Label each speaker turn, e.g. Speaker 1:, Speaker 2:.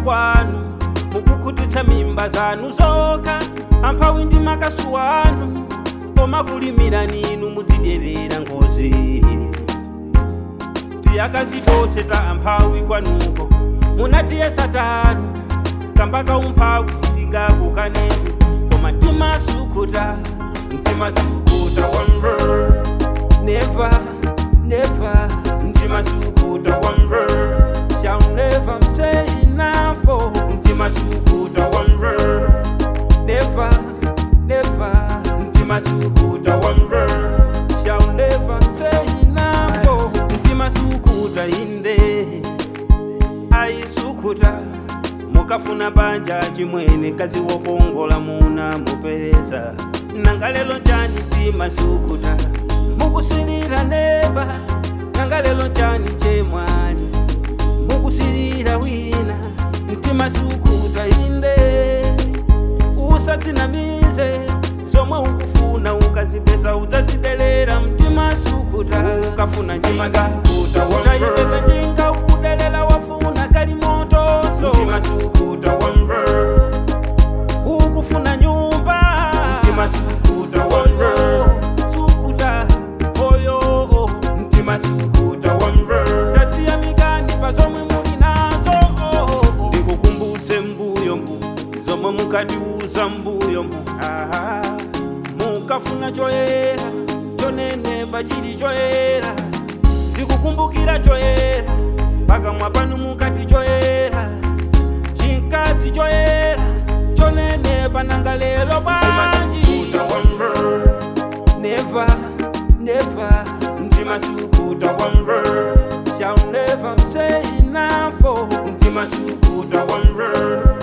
Speaker 1: kwanu mukukhutitsa mimba zanu zoka amphawi ndi makasu anu koma kulimira ninu mudziderera ngozi tiyakazi tonse ta amphawi kwanuko munatiye satanu kambaka umphawi sitingakukaneni koma Mtima Sukhuta Mtima Sukhuta one verse never never Mtima Sukhuta one verse shall never say enough for Mtima Sukhuta one verse never never Mtima Sukhuta one verse shall never say enough for Mtima Sukhuta inde ai Sukhuta mukafuna banja chimwene kazi wokongola muna mupeza nanga lelo njani Mtima Sukhuta mukusilira neba nanga lelo njani chemwali mukusilira wina Mtima Sukhuta inde usatsinamize zomwe ukufuna ukazipeza uzazidelera Mtima Sukhuta ukafuna njinga utayipeza njinga ukudelela wafuna kalimoto Mtima Sukhuta one verse ukufuna nyumba Mtima Sukhuta one verse Sukhuta oyo Mtima Sukhuta one verse taziya mikani pazomwe muli nazo ndikukumbutse mbuyo zomwe mukatiuza mbuyo mukafuna choyera chonene pachili choyera ndikukumbukira choyera pakamwa panu mukati choyera chikazi choyera chonene pananga lelo banji never never Mtima Sukhuta one verse shall never say enough for Mtima Sukhuta one verse